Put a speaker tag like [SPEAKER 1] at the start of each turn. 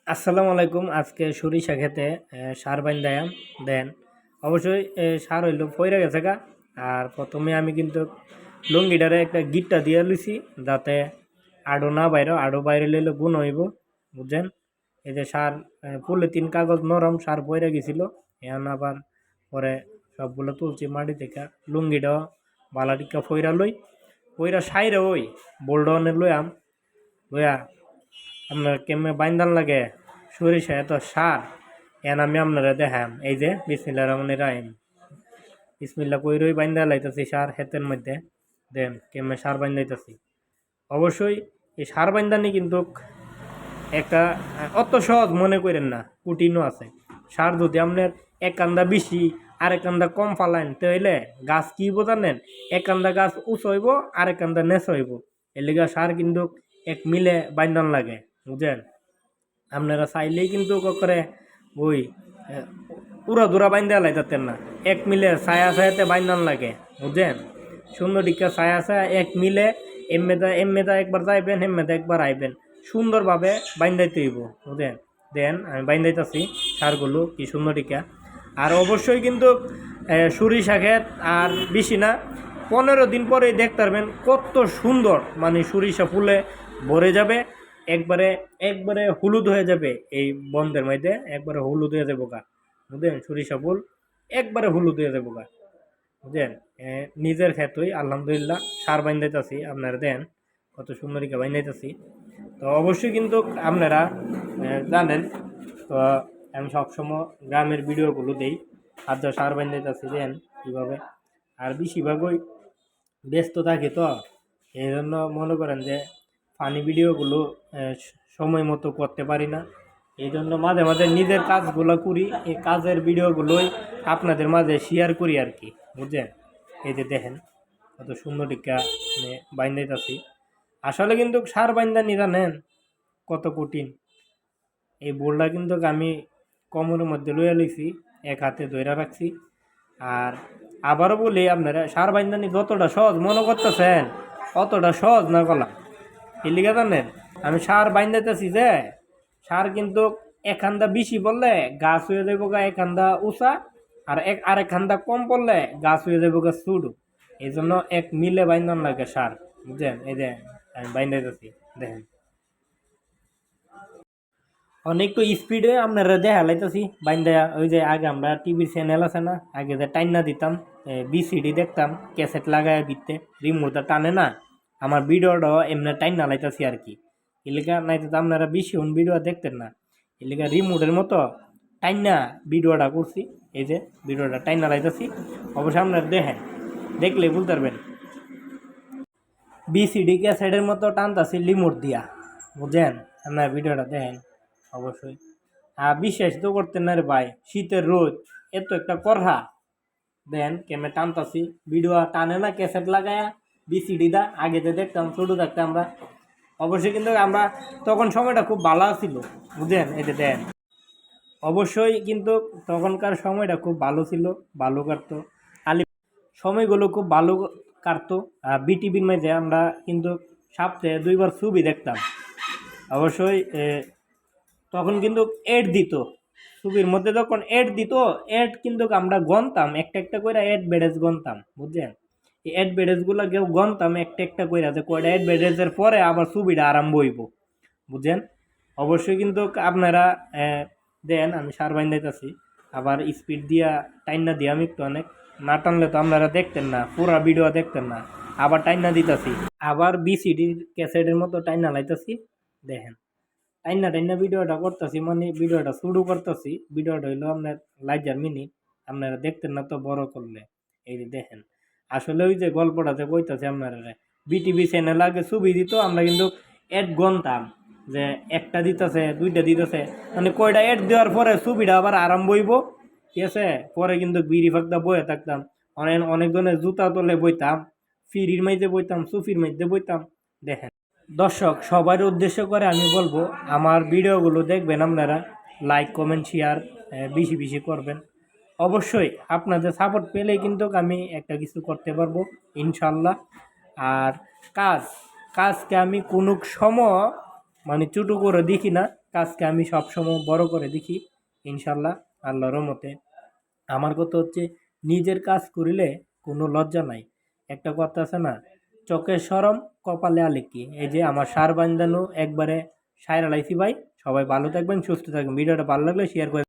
[SPEAKER 1] আসসালামু আলাইকুম। আজকে সরিষা খেতে সার বাইন্দায়াম দেন। অবশ্যই সার হইল পইরা গেছে গা। আর প্রথমে আমি কিন্তু লুঙ্গিটারে একটা গিটটা দিয়ে লইছি, যাতে আডো না বাইরে, আডো বাইরে লইলে গুণ হইব, বুঝছেন। এই যে সার পলিথিন কাগজ নরম, সার পইরা গেছিল। এখন আবার পরে সবগুলো তুলছি মাটি থেকে। লুঙ্গিটাও বালাটিকা ফইরা লই, ফইরা সাইরে ওই বোল্ডনে লইয়াম, লইয়া আপনার কেমনে বাইন্দান লাগে সরিষা এত সার। এন আমি আপনারা দেখাম। এই যে বিসমিল্লাহ রহমানির রহিম, বিসমিল্লাহ কইরই বাইন্দা লাইতেছি সার হেতের মধ্যে। দেন কেমনে সার বাইন্দাইতেছি। অবশ্যই এই সার বাইন্দানি কিন্তু একটা অত সহজ মনে করেন না, কুটিনও আছে। সার যদি আপনার এক কান্দা বেশি আর এক কান্দা কম ফালাইন, তাহলে গাছ কি বোঝানেন, এক কান্দা গাছ উঁচু হইব আর এক কান্দা নেচ হইব। এর লিগা সার কিন্তু এক মিলে বাইন্দান লাগে, বুঝলেন। আপনারা চাইলেই কিন্তু করে ওই উড়া দুরা বাইন্দা লাইতেন না, এক মিলে ছায়া ছায়াতে বাইন্দান লাগে, বুঝলেন। সুন্দর দিকে ছায়া ছায়া এক মিলে এমমেদা একবার যাইবেন, হেমমেদা একবার আইবেন, সুন্দরভাবে বাইন্দাইতে হইব, বুঝলেন। দেন আমি বাইন্দাইতেছি সারগুলো কি সুন্দর দিকে। আর অবশ্যই কিন্তু সরিষা ক্ষেত আর বেশি না, 15 দিন পরেই দেখতে পারবেন কত সুন্দর, মানে সরিষা ফুলে ভরে যাবে। একবারে একবারে হলুদ হয়ে যাবে, এই বন্ধের মধ্যে একবারে হলুদ হয়ে যাবো গা, বুঝলেন। সরিষা ফুল একবারে হলুদ হয়ে যাবো গা, বুঝলেন। নিজের ক্ষেত্রেই আলহামদুলিল্লাহ সার বাইন্দাইতেছি, আপনারা দেন কত সুন্দরীকে বাইন্দাইতেছি। তো অবশ্যই কিন্তু আপনারা জানেন, তো আমি সবসময় গ্রামের ভিডিওগুলো দিই, আর যা সার বাইন্দাইতেছি দেন কীভাবে। আর বেশিরভাগই ব্যস্ত থাকি, তো এই জন্য মনে করেন যে ফানি ভিডিওগুলো সময় মতো করতে পারি না। এই জন্য মাঝে মাঝে নিজের কাজগুলো করি, এই কাজের ভিডিওগুলোই আপনাদের মাঝে শেয়ার করি আর কি, বুঝলেন। এই যে দেখেন কত সুন্দর টিকা বাইন্দাইতেছি। আসলে কিন্তু সার বাইন্দানি জানেন কত কঠিন। এই বোলটা কিন্তু আমি কোমরের মধ্যে লইয়া লইছি, এক হাতে ধইরা রাখছি। আর আবারও বলি, আপনারা সার বাইন্দানি যতটা সহজ মনে করতেছেন অতটা সহজ না গলা। এর লিগে জানেন আমি সার বাইন্দাইতেছি যে, সার কিন্তু এক খান্দা বেশি পড়লে গাছ হয়ে যাবো গা এক খান্দা উঁচা, আর আরেক খান্দা কম পড়লে গাছ হয়ে যাবো গা ছোটো। এই জন্য এক মিলে বাইন্দান লাগে সার, বুঝলেন। এই যে আমি বাইন্দাইতেছি দেখেন, অনেকটা স্পিডে আপনারা দেখা লাইতেছি বাইন্দা। ওই যে আগে আমরা টিভির চ্যানেল আছে না, আগে যে টাইনা দিতাম, বিসিডি দেখতাম, ক্যাসেট লাগায় দিতে, রিমোটটা টানে না, আমার ভিডিওটাও এমনি টাইনা লাইতেছি আর কি। এলাকা নাই তো আপনারা বেশি ভিডিও দেখতেন না, এলাকা রিমোটের মতো টাইনা ভিডিওটা করছি। এই যে ভিডিওটা টাইনা লাইতেছি, অবশ্যই আপনারা দেখেন, দেখলে বুঝতে পারবেন। বিসিডি ক্যাসেটের মতো টানতাছি রিমোট দিয়া, বুঝলেন। আপনার ভিডিওটা দেখেন অবশ্যই। বিশ্বাস তো করতেন না রে ভাই, শীতের রোদ এত একটা করহা, দেন কেমন টানতাছি, ভিডিও টানে না ক্যাসেট লাগায়া বিসিডি দা। আগে তো দেখতাম ছোটো থাকতে আমরা, অবশ্যই কিন্তু আমরা তখন সময়টা খুব ভালো ছিল, বুঝলেন। এই যে দেন অবশ্যই কিন্তু তখনকার সময়টা খুব ভালো ছিল, ভালো কাটতো, আলি সময়গুলো খুব ভালো কাটতো। বিটিভির মাঝে আমরা কিন্তু সপ্তাহে 2বার ছবি দেখতাম। অবশ্যই তখন কিন্তু এড দিত ছবির মধ্যে, যখন এড দিত এড কিন্তু আমরা গনতাম, একটা একটা করে এড বেডেজ গনতাম, বুঝলেন। এই এড বেডেজগুলো কেউ গনতাম একটা একটা করে, যে কয়টা এড বেডেজের পরে আবার ছবিটা আরম্ভ হইব, বুঝলেন। অবশ্যই কিন্তু আপনারা দেন আমি সার বাইন্দাইতেছি, আবার স্পিড দিয়া টাইনা দিয়া আমি একটু অনেক না টানলে তো আপনারা দেখতেন না, পুরা ভিডিও দেখতেন না। আবার টাইনা দিতেছি, আবার বিসিডির ক্যাসেটের মতো টাইনা লাইতেছি, দেখেন টাইনা টাইনা ভিডিওটা করতেছি, মানে ভিডিওটা শুরু করতেছি। ভিডিওটা হইলো আপনার লাইজার মিনিট, আপনারা দেখতেন না তো বড় করলে। এই যে দেখেন, আসলে ওই যে গল্পটাতে বইতেছে আপনারা, বিটিভি চ্যানেল আগে ছবি দিত, আমরা কিন্তু এড গনতাম, যে একটা দিতেছে দুইটা দিতেছে, মানে কয়টা এড দেওয়ার পরে ছবিটা আবার আরম্ভ হইব, ঠিক আছে। পরে কিন্তু বিড়ি ফাঁকটা বয়ে থাকতাম, অনেকজনের জুতা তলে বইতাম, ফিরির মাইতে বইতাম, সুফির মাইতে বইতাম। দেখেন দর্শক, সবার উদ্দেশ্য করে আমি বলবো, আমার ভিডিওগুলো দেখবেন আপনারা, লাইক কমেন্ট শেয়ার বেশি বেশি করবেন। অবশ্যই আপনাদের সাপোর্ট পেলেই কিন্তু আমি একটা কিছু করতে পারবো ইনশাল্লাহ। আর কাজকে আমি কোনো সময় মানে ছোটো করে দেখি না, কাজকে আমি সবসময় বড় করে দেখি, ইনশাল্লাহ আল্লাহর রহমতে। আমার কথা হচ্ছে নিজের কাজ করিলে কোনো লজ্জা নাই। একটা কথা আছে না, চোখে শরম কপালে আলিকি। এই যে আমার সার বান্ধানো একবারে সাইরা লাইছি ভাই। সবাই ভালো থাকবেন, সুস্থ থাকবেন। ভিডিওটা ভালো লাগলে শেয়ার করে